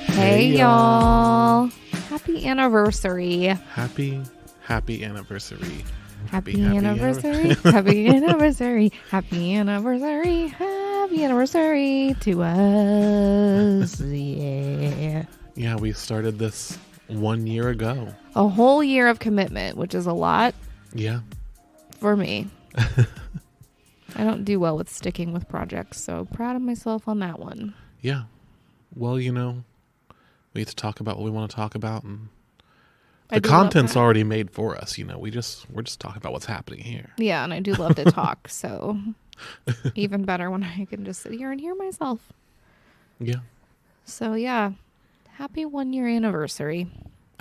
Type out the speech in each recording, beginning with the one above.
Hey y'all. Happy anniversary. Happy anniversary. Happy anniversary. Happy anniversary. Happy anniversary. Happy anniversary to us. Yeah. Yeah, we started this 1 year ago. A whole year of commitment, which is a lot. Yeah. For me. I don't do well with sticking with projects, so proud of myself on that one. Yeah. Well, you know, we get to talk about what we want to talk about, and the content's already made for us. You know, we're just talking about what's happening here. Yeah, and I do love to talk, so even better when I can just sit here and hear myself. Yeah. So yeah, happy 1 year anniversary.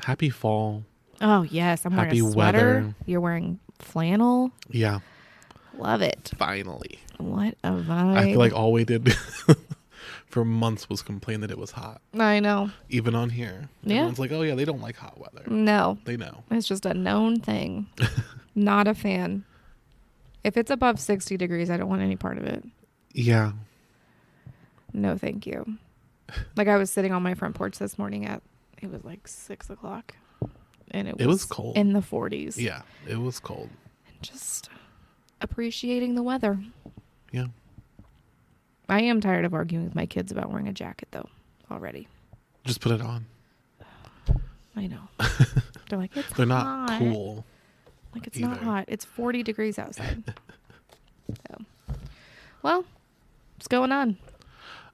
Happy fall. Oh yes, I'm wearing a sweater. Weather. You're wearing flannel. Yeah. Love it. Finally. What a vibe. I feel like all we did for months was complain that it was hot. I know. Even on here. Yeah. Everyone's like, oh yeah, they don't like hot weather. No. They know. It's just a known thing. Not a fan. If it's above 60 degrees, I don't want any part of it. Yeah. No, thank you. Like I was sitting on my front porch this morning it was like 6 o'clock. And it was cold. In the 40s. Yeah, it was cold. And just appreciating the weather. Yeah. I am tired of arguing with my kids about wearing a jacket, though, already. Just put it on. I know. They're like, it's They're hot. not cool. Like, it's not hot. It's 40 degrees outside. So, well, what's going on?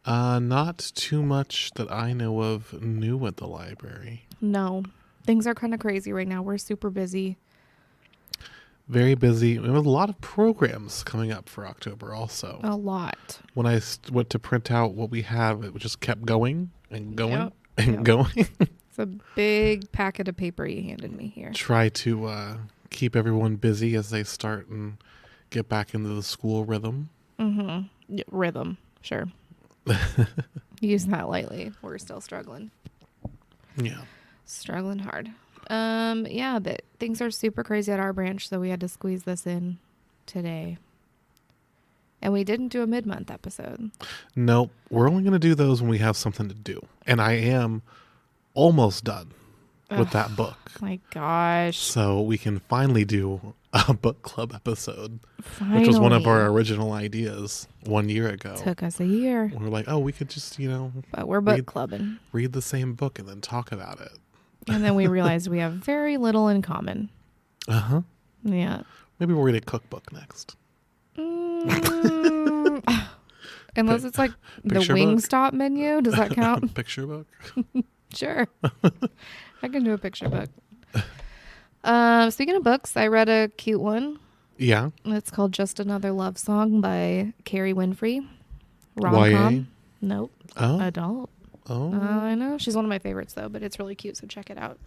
Not too much that I know of new at the library. No. Things are kind of crazy right now. We're super busy. Very busy. We have a lot of programs coming up for October also. A lot. When I went to print out what we have, it just kept going and going Yep. going. It's a big packet of paper you handed me here. Try to keep everyone busy as they start and get back into the school rhythm. Mm-hmm. Yeah, rhythm. Sure. Use that lightly. We're still struggling. Yeah. Struggling hard. Yeah, but things are super crazy at our branch, so we had to squeeze this in today. And we didn't do a mid-month episode. Nope. We're only going to do those when we have something to do. And I am almost done with that book. My gosh. So we can finally do a book club episode, Finally. which was one of our original ideas 1 year ago. Took us a year. We were like, oh, we could just, But we're book clubbing. Read the same book and then talk about it. And then we realized we have very little in common. Uh-huh. Yeah. Maybe we'll read a cookbook next. Unless it's like the Wingstop menu. Does that count? Picture book? Sure. I can do a picture book. Speaking of books, I read a cute one. Yeah. It's called Just Another Love Song by Kerry Winfrey. Rom-com. YA? Nope. Oh. Adult. Oh. I know. She's one of my favorites, though, but it's really cute, so check it out.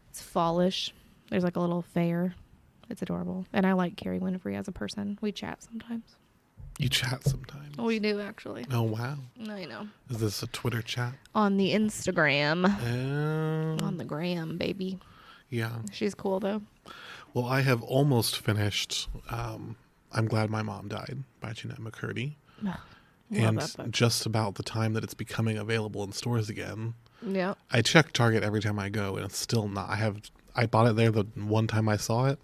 It's fallish. There's like a little fair. It's adorable. And I like Kerry Winfrey as a person. We chat sometimes. You chat sometimes? We do, actually. Oh, wow. I know. Is this a Twitter chat? On the Instagram. Oh. On the gram, baby. Yeah. She's cool, though. Well, I have almost finished I'm Glad My Mom Died by Jeanette McCurdy. And just about the time that it's becoming available in stores again. Yeah. I check Target every time I go, and it's still not. I bought it there the one time I saw it,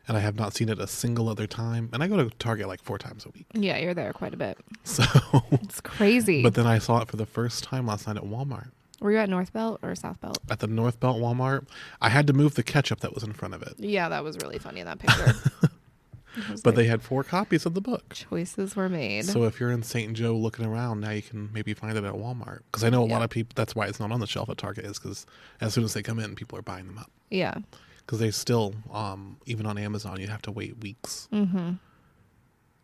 and I have not seen it a single other time. And I go to Target like 4 times a week. Yeah, you're there quite a bit. So it's crazy. But then I saw it for the first time last night at Walmart. Were you at North Belt or South Belt? At the North Belt Walmart. I had to move the ketchup that was in front of it. Yeah, that was really funny in that picture. But they had 4 copies of the book. Choices were made. So if you're in St. Joe looking around, now you can maybe find it at Walmart. Because I know a lot of people, that's why it's not on the shelf at Target, is because as soon as they come in, people are buying them up. Yeah. Because they still, even on Amazon, you have to wait weeks. Mm-hmm.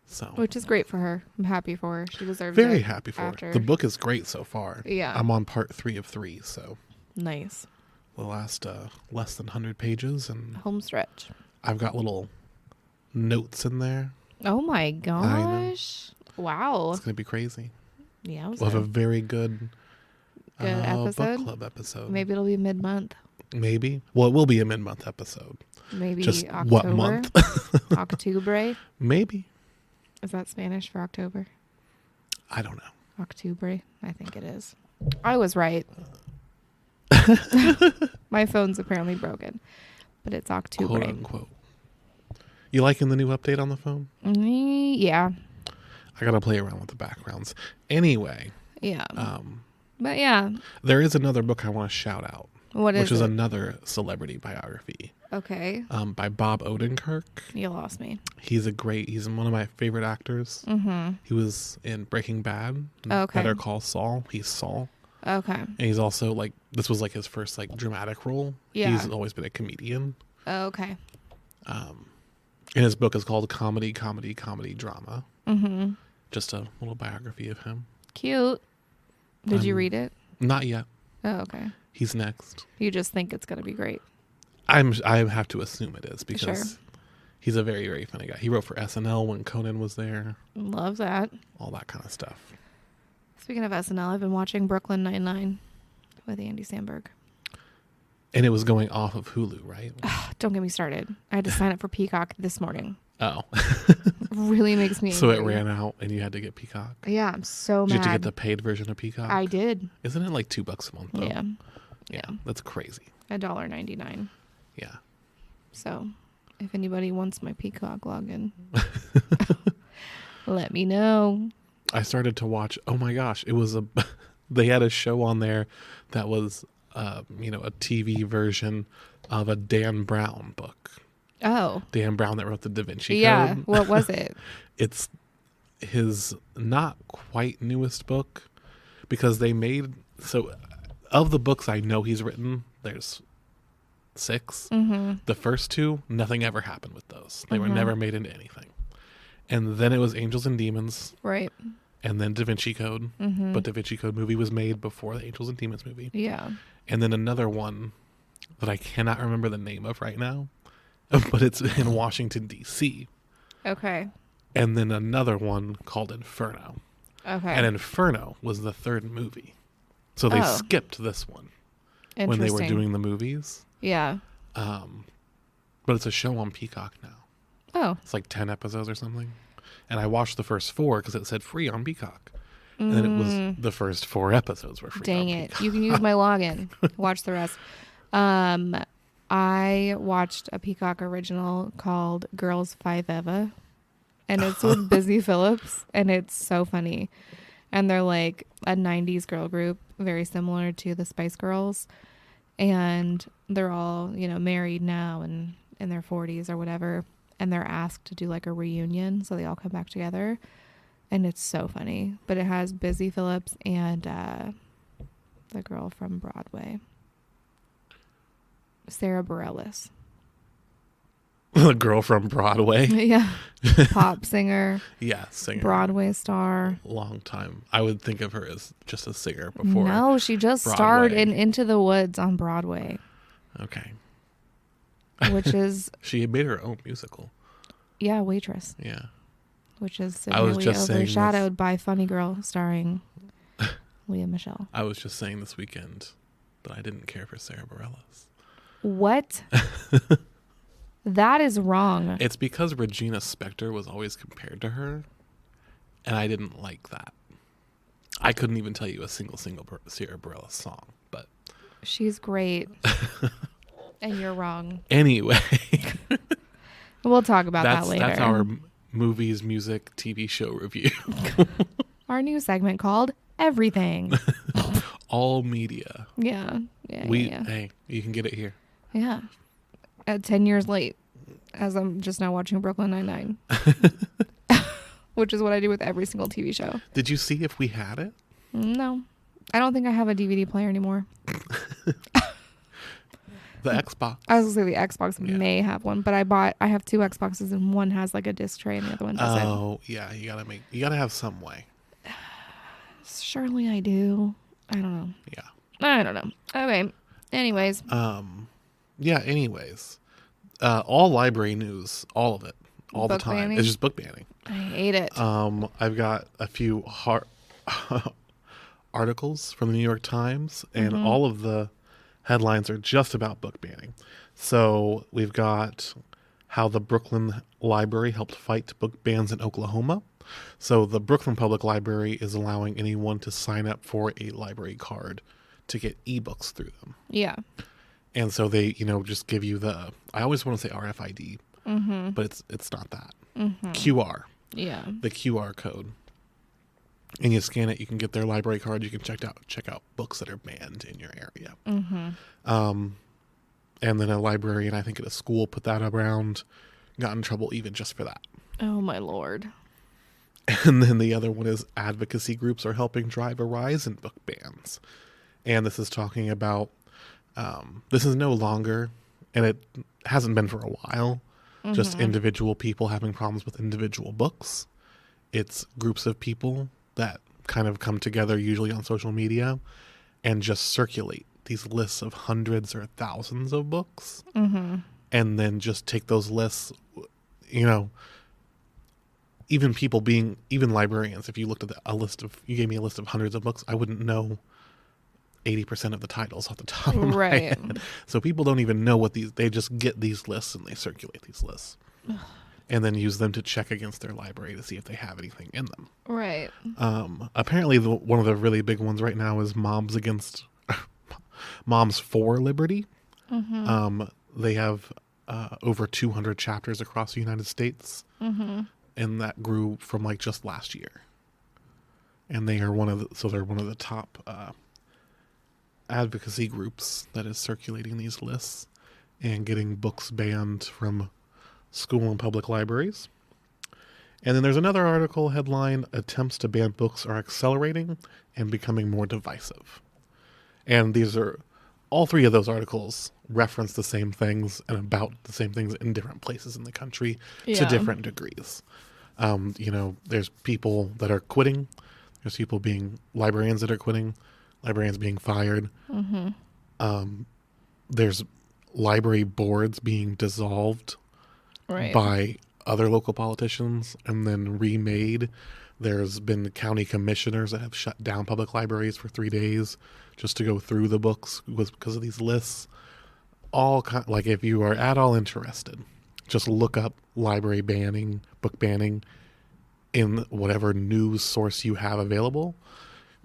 So. Which is great for her. I'm happy for her. She deserves it. Very happy for her. The book is great so far. Yeah. I'm on part 3 of 3, so. Nice. The last less than 100 pages. And home stretch. I've got little notes in there. Oh my gosh. Wow. It's going to be crazy. Yeah. We'll have a very good episode. book club episode. Maybe it'll be mid-month. Maybe. Well, it will be a mid-month episode. Maybe just October. What month? Octubre. Maybe. Is that Spanish for October? I don't know. Octubre, I think it is. I was right. My phone's apparently broken, but it's Octubre. Quote unquote. You liking the new update on the phone? Yeah. I gotta play around with the backgrounds. Anyway. Yeah. But yeah. There is another book I want to shout out. Which is another celebrity biography. Okay. By Bob Odenkirk. You lost me. He's one of my favorite actors. Mm-hmm. He was in Breaking Bad. Okay. Better Call Saul. He's Saul. Okay. And he's also this was his first dramatic role. Yeah. He's always been a comedian. Okay. And his book is called Comedy, Comedy, Comedy, Drama. Mm-hmm. Just a little biography of him. Cute. Did you read it? Not yet. Oh, okay. He's next. You just think it's going to be great. I have to assume it is because he's a very, very funny guy. He wrote for SNL when Conan was there. Love that. All that kind of stuff. Speaking of SNL, I've been watching Brooklyn Nine-Nine with Andy Samberg. And it was going off of Hulu, right? Don't get me started. I had to sign up for Peacock this morning. Oh. Really makes me angry. So it ran out and you had to get Peacock? Yeah, I'm so mad. Did you have to get the paid version of Peacock? I did. Isn't it $2 a month though? Yeah. Yeah. That's crazy. $1.99. Yeah. So if anybody wants my Peacock login, let me know. I started to watch, oh my gosh, they had a show on there that was, a TV version of a Dan Brown book. Oh. Dan Brown that wrote the Da Vinci Code. Yeah. What was it? It's his not quite newest book because of the books I know he's written, there's 6. Mm-hmm. The first 2, nothing ever happened with those. They were never made into anything. And then it was Angels and Demons. Right. And then Da Vinci Code. Mm-hmm. But Da Vinci Code movie was made before the Angels and Demons movie. Yeah. And then another one that I cannot remember the name of right now, but it's in Washington, D.C. Okay. And then another one called Inferno. Okay. And Inferno was the 3rd movie. So they skipped this one when they were doing the movies. Yeah. But it's a show on Peacock now. Oh. It's 10 episodes or something. And I watched the first 4 because it said free on Peacock. And then it was the first 4 episodes were free. Dang it. Peacock. You can use my login. Watch the rest. I watched a Peacock original called Girls 5 Eva. And it's with Busy Phillips. And it's so funny. And they're a 90s girl group, very similar to the Spice Girls. And they're all, married now and in their 40s or whatever. And they're asked to do a reunion. So they all come back together. And it's so funny. But it has Busy Phillips and the girl from Broadway. Sarah Bareilles. The girl from Broadway. Yeah. Pop singer. Yeah, singer. Broadway star. Long time. I would think of her as just a singer before. No, she just Broadway. starred in Into the Woods on Broadway. Okay. Which is... She made her own musical. Yeah, Waitress. Yeah. Which is significantly overshadowed by Funny Girl starring Leah Michele. I was just saying this weekend that I didn't care for Sarah Bareilles. What? That is wrong. It's because Regina Spektor was always compared to her, and I didn't like that. I couldn't even tell you a single Sarah Bareilles song, but... She's great. And you're wrong. Anyway. We'll talk about that later. That's our movies, music, TV show review. Our new segment called Everything. All media. Yeah. Hey, you can get it here. Yeah. At 10 years late, as I'm just now watching Brooklyn Nine-Nine. Which is what I do with every single TV show. Did you see if we had it? No. I don't think I have a DVD player anymore. The Xbox. I was going to say the Xbox may have one, but I have 2 Xboxes and one has a disc tray and the other one doesn't. Oh, yeah. You gotta have some way. Surely I do. I don't know. Yeah. I don't know. Okay. Anyways. Yeah, anyways. All library news, all of it, all book the time. banning? It's just book banning. I hate it. I've got a few articles from the New York Times, and all of the headlines are just about book banning. So we've got how the Brooklyn Library helped fight book bans in Oklahoma. So the Brooklyn Public Library is allowing anyone to sign up for a library card to get ebooks through them. Yeah. And so they, just give you I always want to say RFID, but it's not that. QR. Yeah. The QR code. And you scan it, you can get their library card, you can check out books that are banned in your area. And then a librarian, I think at a school, put that around, got in trouble even just for that. Oh my Lord. And then the other one is advocacy groups are helping drive a rise in book bans. And this is talking about, this is no longer, and it hasn't been for a while, just individual people having problems with individual books. It's groups of people that kind of come together, usually on social media, and just circulate these lists of hundreds or thousands of books. And then just take those lists, even librarians, if you looked at you gave me a list of hundreds of books, I wouldn't know 80% of the titles off the top of my head. So people don't even know they just get these lists and they circulate these lists. And then use them to check against their library to see if they have anything in them. Right. Apparently one of the really big ones right now is Moms for Liberty. They have over 200 chapters across the United States. And that grew from just last year. And they are they're one of the top advocacy groups that is circulating these lists and getting books banned from school and public libraries. And then there's another article headline, attempts to ban books are accelerating and becoming more divisive. And all three of those articles reference the same things and about the same things in different places in the country to different degrees. There's people that are quitting. There's librarians that are quitting, librarians being fired. There's library boards being dissolved by other local politicians and then remade. There's been county commissioners that have shut down public libraries for 3 days just to go through the books because of these lists. If you are at all interested, just look up library banning, book banning in whatever news source you have available,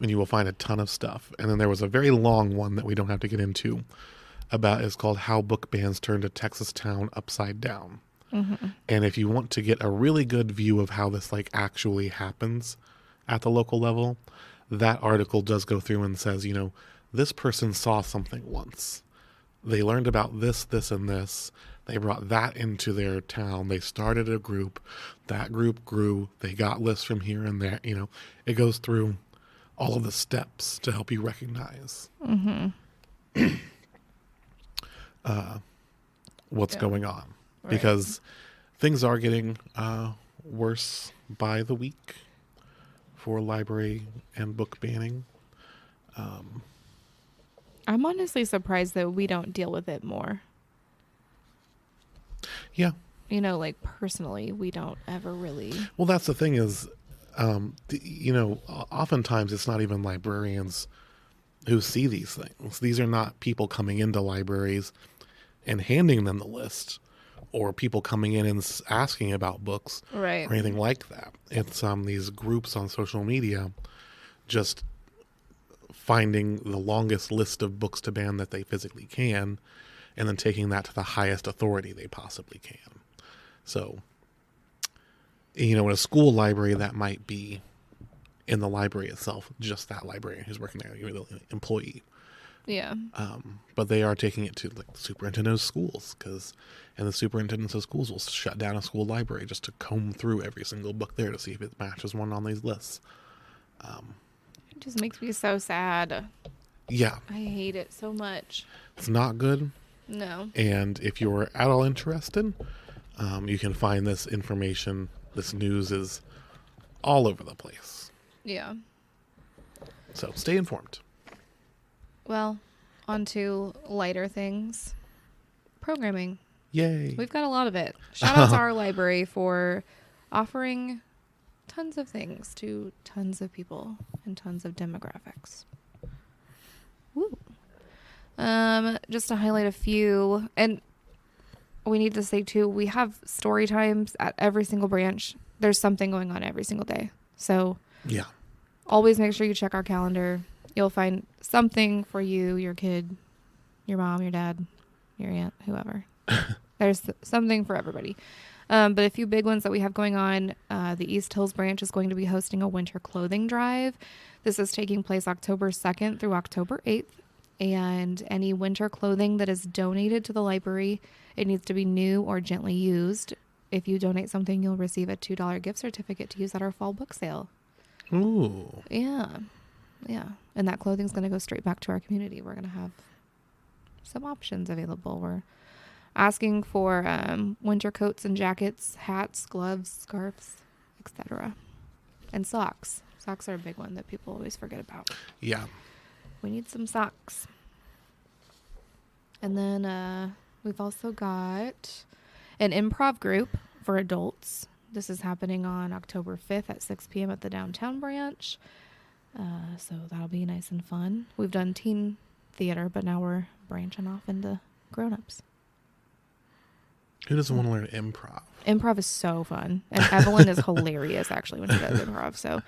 and you will find a ton of stuff. And then there was a very long one that we don't have to get into it's called How Book Bans Turned a Texas Town Upside Down. And if you want to get a really good view of how this actually happens at the local level, that article does go through and says, this person saw something once. They learned about this, this, and this. They brought that into their town. They started a group. That group grew. They got lists from here and there. It goes through all of the steps to help you recognize what's going on. Right. Because things are getting worse by the week for library and book banning. I'm honestly surprised that we don't deal with it more. Yeah. Personally, we don't ever really. Well, that's the thing is, oftentimes it's not even librarians who see these things. These are not people coming into libraries and handing them the list, or people coming in and asking about books or anything like that. It's these groups on social media just finding the longest list of books to ban that they physically can and then taking that to the highest authority they possibly can. So, in a school library, that might be in the library itself, just that librarian who's working there, the employee. Yeah. But they are taking it to the superintendent of schools, and the superintendents of schools will shut down a school library just to comb through every single book there to see if it matches one on these lists. It just makes me so sad. Yeah. I hate it so much. It's not good. No. And if you're at all interested, you can find this information. This news is all over the place. Yeah. So stay informed. Well, on to lighter things. Programming. Yay. We've got a lot of it. Shout out to our library for offering tons of things to tons of people and tons of demographics. Woo. Just to highlight a few, and we need to say too, we have story times at every single branch. there's something going on every single day. So yeah, always make sure you check our calendar. You'll find something for you, your kid, your mom, your dad, your aunt, whoever. There's something for everybody. But a few big ones that we have going on. The East Hills branch is going to be hosting a winter clothing drive. This is taking place October 2nd through October 8th. And any winter clothing that is donated to the library, it needs to be new or gently used. If you donate something, you'll receive a $2 gift certificate to use at our fall book sale. Ooh. Yeah. Yeah. And that clothing's going to go straight back to our community. We're going to have some options available. We're asking for winter coats and jackets, hats, gloves, scarves, etc. And socks. Socks are a big one that people always forget about. Yeah. We need some socks. And then we've also got an improv group for adults. This is happening on October 5th at 6 p.m. at the downtown branch. So that'll be nice and fun. We've done teen theater, but now we're branching off into grown-ups. Who doesn't want to learn improv? Improv is so fun. And Evelyn is hilarious, actually, when she does improv. So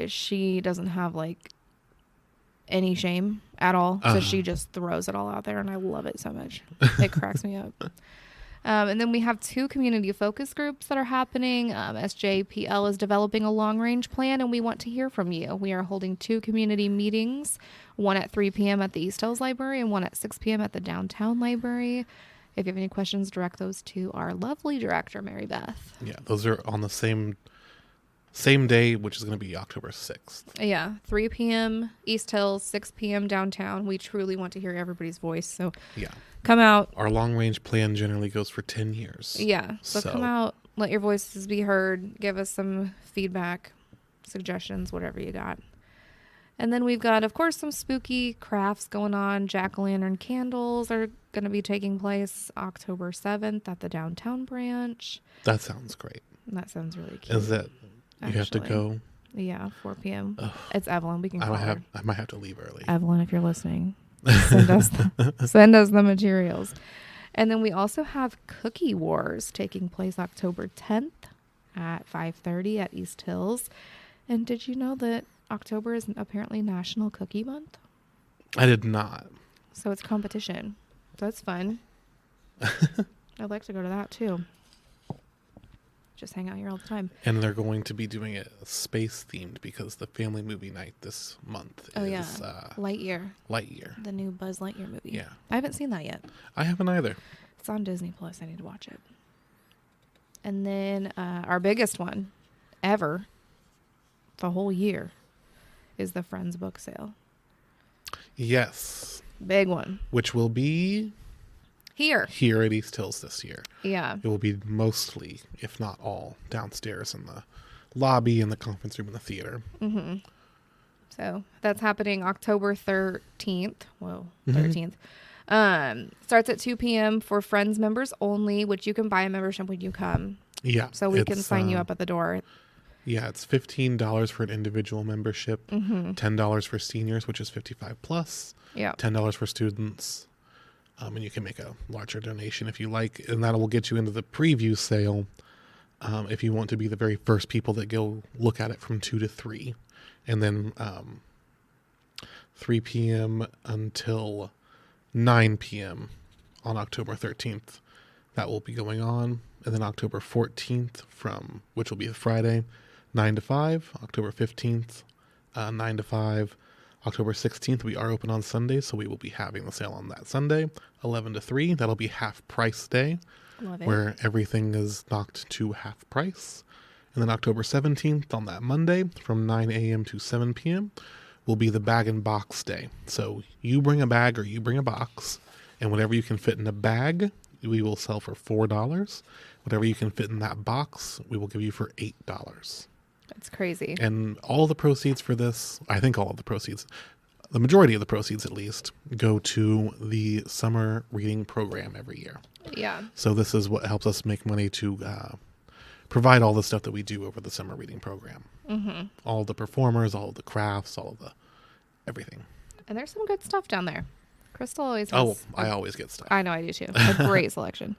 she doesn't have, like, any shame at all. So she just throws it all out there, and I love it so much. It cracks me up. And then we have 2 community focus groups that are happening. SJPL is developing a long-range plan, and we want to hear from you. We are holding 2 community meetings, one at 3 p.m. at the East Hills Library and one at 6 p.m. at the downtown library. If you have any questions, direct those to our lovely director, Mary Beth. Yeah, those are on the same day, which is going to be October 6th. Yeah, 3 p.m. East Hills, 6 p.m. downtown. We truly want to hear everybody's voice, so yeah, come out. Our long-range plan generally goes for 10 years. Yeah, so come out, let your voices be heard, give us some feedback, suggestions, whatever you got. And then we've got, of course, some spooky crafts going on. Jack-o'-lantern candles are going to be taking place October 7th at the downtown branch. That sounds great. That sounds really cute. Is that you have to go? Yeah, 4 p.m. Ugh. It's Evelyn. We can call her. I might have to leave early. Evelyn, if you're listening, send us the materials. And then we also have Cookie Wars taking place October 10th at 5:30 at East Hills. And did you know that October is apparently National Cookie Month? I did not. So it's competition. That's fun. I'd like to go to that too. Just hang out here all the time. And they're going to be doing it space themed because the family movie night this month is Lightyear. Lightyear. The new Buzz Lightyear movie. Yeah. I haven't seen that yet. I haven't either. It's on Disney Plus. I need to watch it. And then our biggest one ever, the whole year, is the Friends book sale. Yes. Big one. Which will be here at East Hills this year. Yeah. It will be mostly, if not all, downstairs in the lobby, in the conference room, in the theater. Mm-hmm. So that's happening October 13th. Whoa, 13th. Starts at 2 p.m. for Friends members only, which you can buy a membership when you come. Yeah. So we can sign you up at the door. Yeah, it's $15 for an individual membership, $10 for seniors, which is 55 plus, $10 for students, and you can make a larger donation if you like, and that will get you into the preview sale if you want to be the very first people that go look at it from 2 to 3, and then 3 p.m. until 9 p.m. on October 13th. That will be going on, and then October 14th, which will be a Friday, 9 to 5, October 15th, 9 to 5, October 16th, we are open on Sundays, so we will be having the sale on that Sunday, 11 to 3. That'll be half price day, where everything is knocked to half price. And then October 17th, on that Monday, from 9 a.m. to 7 p.m., will be the bag and box day. So you bring a bag or you bring a box, and whatever you can fit in a bag, we will sell for $4. Whatever you can fit in that box, we will give you for $8. That's crazy. And all the proceeds for this, I think all of the proceeds, the majority of the proceeds at least, go to the summer reading program every year. Yeah. So this is what helps us make money to provide all the stuff that we do over the summer reading program. Mm-hmm. All the performers, all of the crafts, all of the everything. And there's some good stuff down there. Crystal always has. I always get stuff. I know I do too. A great selection.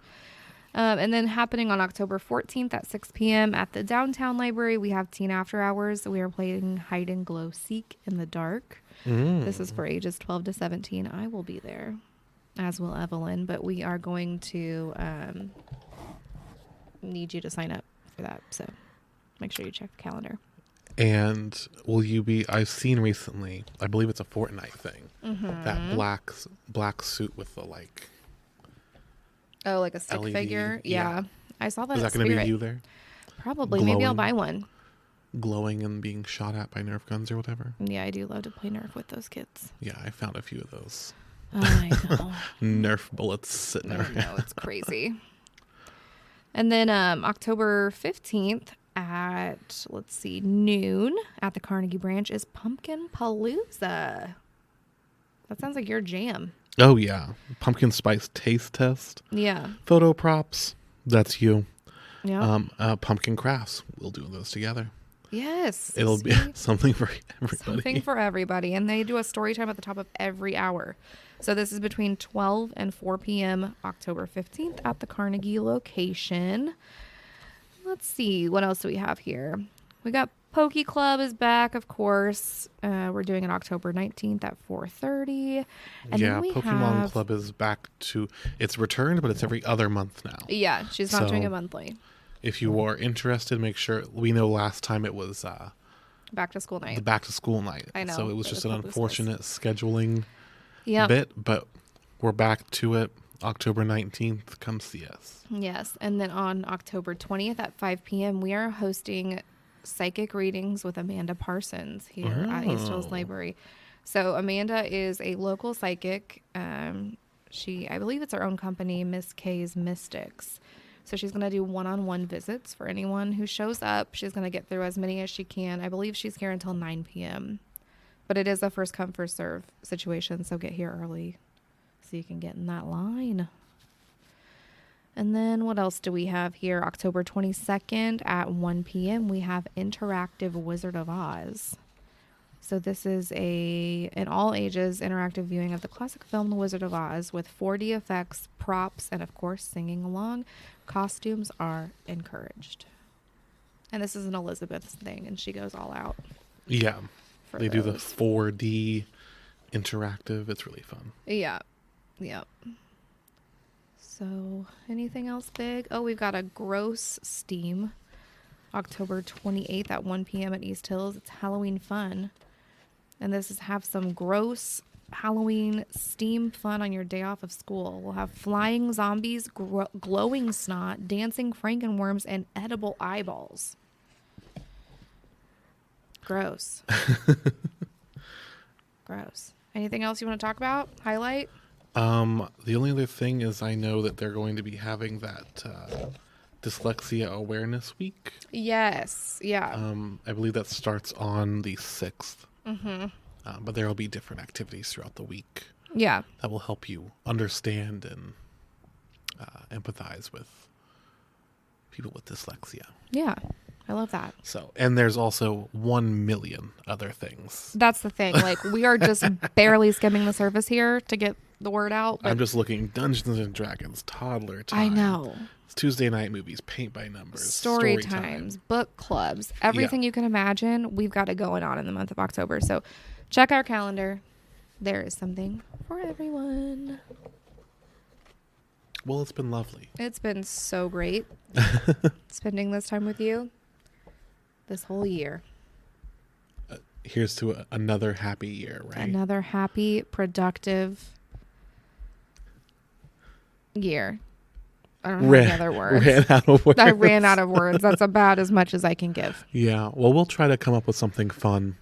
And then happening on October 14th at 6 p.m. at the downtown library, we have Teen After Hours. We are playing Hide and Glow Seek in the Dark. This is for ages 12 to 17. I will be there, as will Evelyn, but we are going to need you to sign up for that. So make sure you check the calendar. And will you be, I've seen recently, I believe it's a Fortnite thing, that black suit with the like... Oh, like a stick LED, figure? Yeah. I saw that. Is that going to be you there? Probably. Glowing, maybe I'll buy one. Glowing and being shot at by Nerf guns or whatever? Yeah, I do love to play Nerf with those kids. Yeah, I found a few of those. Oh, I know. Nerf bullets sitting around. I know, it's crazy. And then October 15th at, noon at the Carnegie Branch is Pumpkin Palooza. That sounds like your jam. Oh, yeah. Pumpkin spice taste test. Yeah. Photo props. That's you. Yeah. Pumpkin crafts. We'll do those together. Yes. It'll be something for everybody. Something for everybody. And they do a story time at the top of every hour. So this is between 12 and 4 p.m. October 15th at the Carnegie location. Let's see. What else do we have here? We got Poke Club is back, of course. We're doing it October 19th at 4:30. And yeah, then we Pokemon Club is back to... It's returned, but it's every other month now. Yeah, she's not doing it monthly. If you are interested, make sure... We know last time it was... back to school night. The back to school night. I know. So it was just an unfortunate scheduling Yep. bit, but we're back to it. October 19th. Come see us. Yes. And then on October 20th at 5 p.m., we are hosting psychic readings with Amanda Parsons here at East Hills Library. So Amanda is a local psychic. I believe it's her own company, Miss K's Mystics. So she's going to do one-on-one visits for anyone who shows up. She's going to get through as many as she can. I believe she's here until 9 p.m. But it is a first come, first serve situation. So get here early so you can get in that line. And then what else do we have here? October 22nd at 1 p.m. we have Interactive Wizard of Oz. So this is an all ages interactive viewing of the classic film The Wizard of Oz with 4D effects, props, and of course singing along. Costumes are encouraged. And this is an Elizabeth's thing, and she goes all out. Yeah. They do the 4D interactive. It's really fun. Yeah. Yeah. So, anything else big? Oh, we've got a Gross Steam, October 28th at 1 p.m. at East Hills. It's Halloween fun. And this is have some gross Halloween steam fun on your day off of school. We'll have flying zombies, glowing snot, dancing frankenworms, and edible eyeballs. Gross. Gross. Anything else you want to talk about? Highlight? The only other thing is I know that they're going to be having that Dyslexia Awareness Week. Yes. Yeah. I believe that starts on the 6th. Mm-hmm. But there will be different activities throughout the week. Yeah. That will help you understand and empathize with people with dyslexia. Yeah. I love that. So, and there's also 1 million other things. That's the thing. Like, we are just barely skimming the surface here to get the word out. I'm just looking Dungeons and Dragons, Toddler Time. I know. It's Tuesday night movies, paint by numbers, story times, book clubs, everything you can imagine. We've got it going on in the month of October. So check our calendar. There is something for everyone. Well, it's been lovely. It's been so great spending this time with you this whole year. Here's to another happy year, right? Another happy, productive year. I don't have any other words. Ran out of words. I ran out of words. That's about as much as I can give. Yeah. Well, we'll try to come up with something fun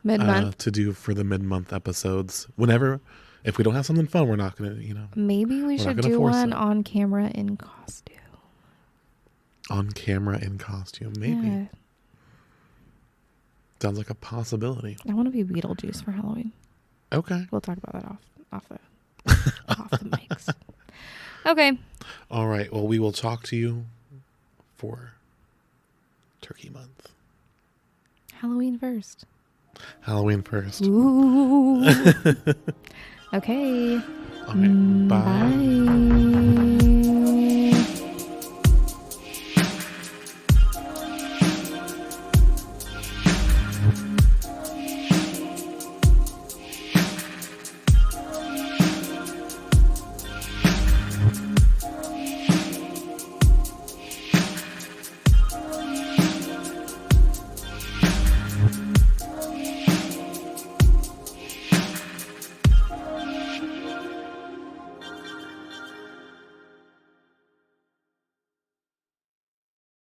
mid-month to do for the mid-month episodes. Whenever, if we don't have something fun, we're not going to, Maybe we should do one on camera in costume. On camera in costume, maybe. Yeah. Sounds like a possibility. I want to be Beetlejuice for Halloween. Okay. We'll talk about that off the mics. Okay. All right. Well, we will talk to you for Turkey Month. Halloween first. Halloween first. Ooh. Okay. All right. Bye. Bye.